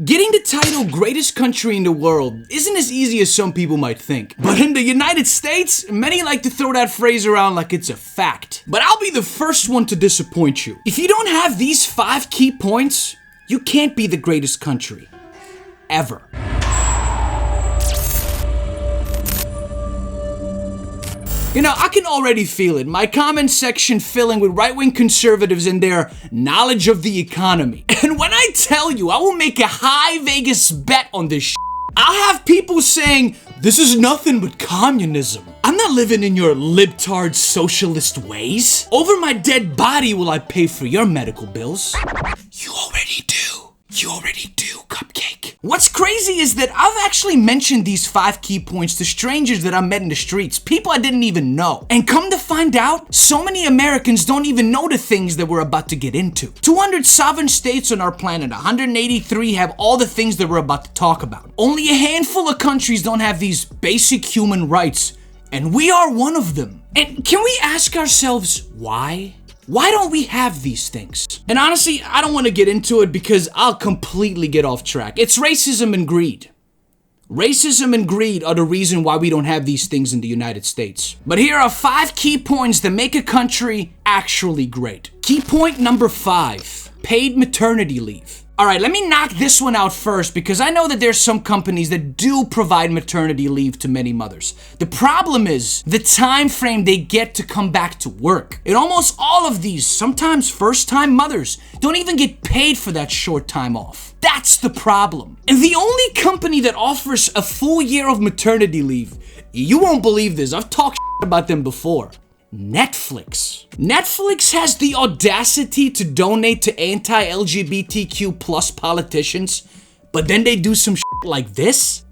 Getting the title greatest country in the world isn't as easy as some people might think. But in the United States, many like to throw that phrase around like it's a fact. But I'll be the first one to disappoint you. If you don't have these 5 key points, you can't be the greatest country. Ever. You know, I can already feel it. My comment section filling with right-wing conservatives and their knowledge of the economy. And when I tell you, I will make a high Vegas bet on this shit. I'll have people saying, this is nothing but communism. I'm not living in your libtard socialist ways. Over my dead body will I pay for your medical bills. You already do. You already do, Cupcake. What's crazy is that I've actually mentioned these 5 key points to strangers that I met in the streets, people I didn't even know. And come to find out, so many Americans don't even know the things that we're about to get into. 200 sovereign states on our planet, 183 have all the things that we're about to talk about. Only a handful of countries don't have these basic human rights, and we are one of them. And can we ask ourselves why? Why don't we have these things? And honestly, I don't want to get into it because I'll completely get off track. It's racism and greed. Racism and greed are the reason why we don't have these things in the United States. But here are 5 key points that make a country actually great. Key point number 5, paid maternity leave. Alright, let me knock this one out first because I know that there's some companies that do provide maternity leave to many mothers. The problem is the time frame they get to come back to work. And almost all of these, sometimes first-time mothers, don't even get paid for that short time off. That's the problem. And the only company that offers a full year of maternity leave, you won't believe this, I've talked about them before. Netflix. Netflix has the audacity to donate to anti-LGBTQ plus politicians, but then they do some shit like this?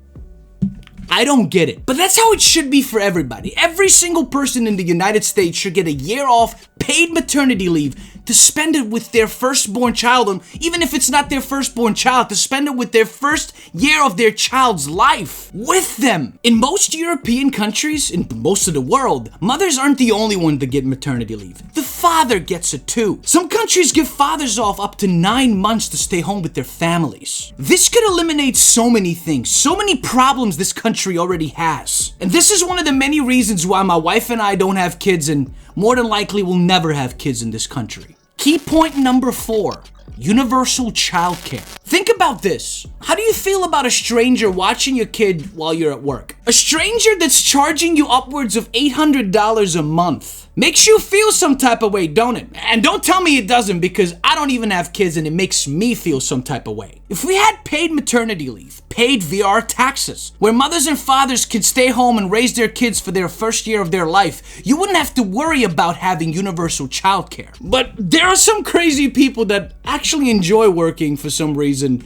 I don't get it. But that's how it should be for everybody. Every single person in the United States should get a year off paid maternity leave to spend it with their firstborn child, and even if it's not their firstborn child, to spend it with their first year of their child's life with them. In most European countries, in most of the world, mothers aren't the only one to get maternity leave. The father gets it too. Some countries give fathers off up to 9 months to stay home with their families. This could eliminate so many things, so many problems this country already has. And this is one of the many reasons why my wife and I don't have kids and more than likely will never have kids in this country. Key point number 4, universal childcare. Think about this. How do you feel about a stranger watching your kid while you're at work? A stranger that's charging you upwards of $800 a month. Makes you feel some type of way, don't it? And don't tell me it doesn't, because I don't even have kids and it makes me feel some type of way. If we had paid maternity leave, paid via our taxes, where mothers and fathers could stay home and raise their kids for their first year of their life, you wouldn't have to worry about having universal childcare. But there are some crazy people that actually enjoy working for some reason.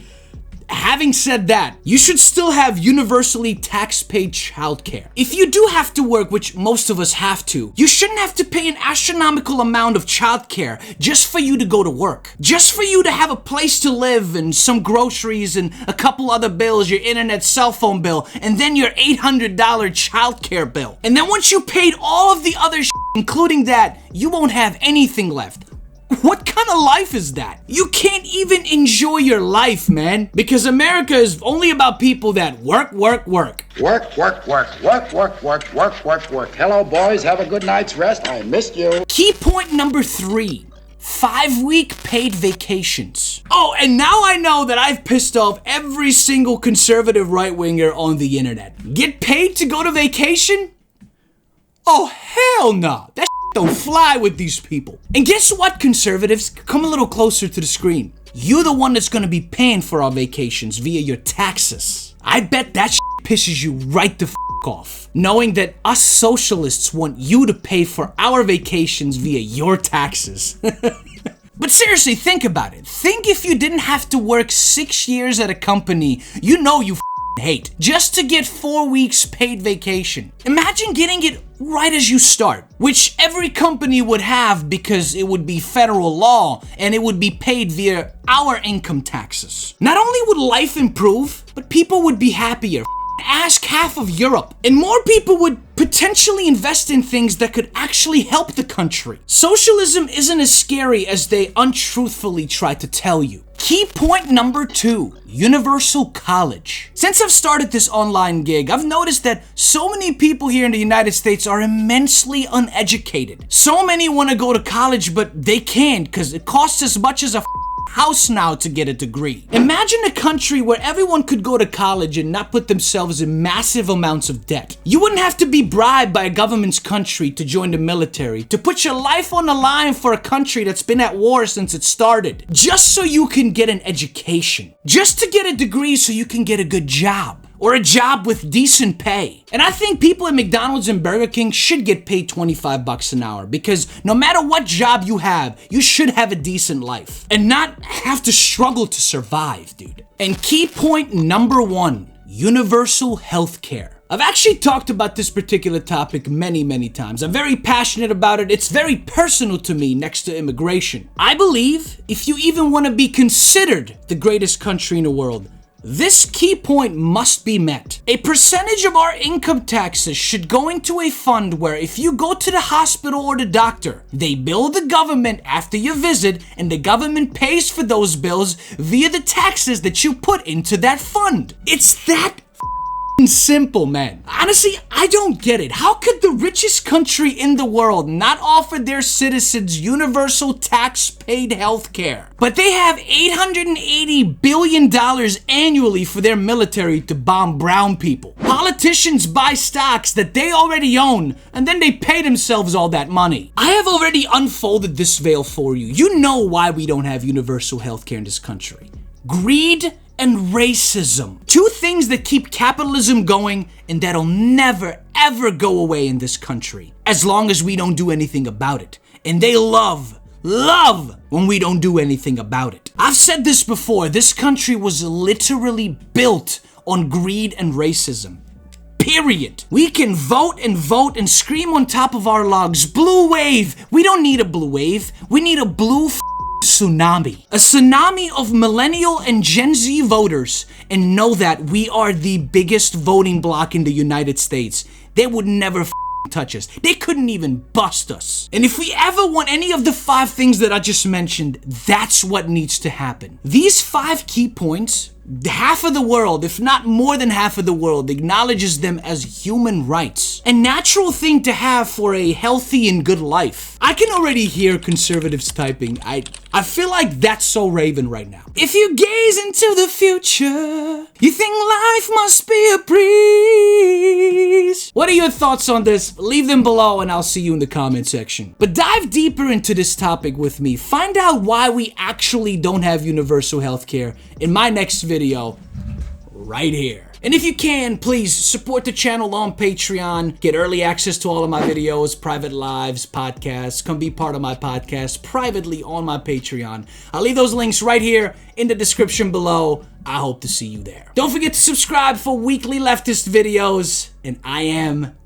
Having said that, you should still have universally tax-paid childcare. If you do have to work, which most of us have to, you shouldn't have to pay an astronomical amount of childcare just for you to go to work. Just for you to have a place to live and some groceries and a couple other bills, your internet, cell phone bill, and then your $800 childcare bill. And then once you paid all of the other shit, including that, you won't have anything left. What kind of life is that? You can't even enjoy your life, man. Because America is only about people that work. Work. Hello, boys. Have a good night's rest. I missed you. Key point number 3. 5-week paid vacations. Oh, and now I know that I've pissed off every single conservative right-winger on the internet. Get paid to go to vacation? Oh, hell no. That don't fly with these people. And guess what, conservatives? Come a little closer to the screen. You're the one that's gonna be paying for our vacations via your taxes. I bet that pisses you right the off, knowing that us socialists want you to pay for our vacations via your taxes. But seriously, think about it. Think if you didn't have to work 6 years at a company you know you hate just to get 4 weeks paid vacation. Imagine getting it right as you start, which every company would have because it would be federal law and it would be paid via our income taxes. Not only would life improve, but people would be happier. Ask half of Europe, and more people would potentially invest in things that could actually help the country. Socialism isn't as scary as they untruthfully try to tell you. Key point number 2, universal college. Since I've started this online gig, I've noticed that so many people here in the United States are immensely uneducated. So many want to go to college, but they can't because it costs as much as a house now to get a degree. Imagine a country where everyone could go to college and not put themselves in massive amounts of debt. You wouldn't have to be bribed by a government's country to join the military, to put your life on the line for a country that's been at war since it started, just so you can get an education, just to get a degree so you can get a good job. Or a job with decent pay. And I think people at McDonald's and Burger King should get paid $25 an hour because no matter what job you have, you should have a decent life and not have to struggle to survive, dude. And key point number 1, universal healthcare. I've actually talked about this particular topic many times. I'm very passionate about it. It's very personal to me next to immigration. I believe if you even want to be considered the greatest country in the world, this key point must be met. A percentage of our income taxes should go into a fund where if you go to the hospital or the doctor, they bill the government after your visit and the government pays for those bills via the taxes that you put into that fund. It's that simple, man. Honestly, I don't get it. How could the richest country in the world not offer their citizens universal tax-paid healthcare? But they have $880 billion annually for their military to bomb brown people. Politicians buy stocks that they already own, and then they pay themselves all that money. I have already unfolded this veil for you. You know why we don't have universal healthcare in this country. Greed and racism. 2 things that keep capitalism going and that'll never ever go away in this country as long as we don't do anything about it. And they love when we don't do anything about it. I've said this before, this country was literally built on greed and racism. Period. We can vote and scream on top of our lungs, blue wave. We don't need a blue wave. We need a blue tsunami. A tsunami of millennial and Gen Z voters, and know that we are the biggest voting bloc in the United States. They would never touch us. They couldn't even bust us. And if we ever want any of the 5 things that I just mentioned, that's what needs to happen. These 5 key points, half of the world, if not more than half of the world, acknowledges them as human rights. A natural thing to have for a healthy and good life. I can already hear conservatives typing. I feel like that's so Raven right now. If you gaze into the future, you think life must be a breeze. What are your thoughts on this? Leave them below and I'll see you in the comment section. But dive deeper into this topic with me. Find out why we actually don't have universal healthcare in my next video right here. And if you can, please support the channel on Patreon. Get early access to all of my videos, private lives, podcasts. Come be part of my podcast privately on my Patreon. I'll leave those links right here in the description below. I hope to see you there. Don't forget to subscribe for weekly leftist videos. And I am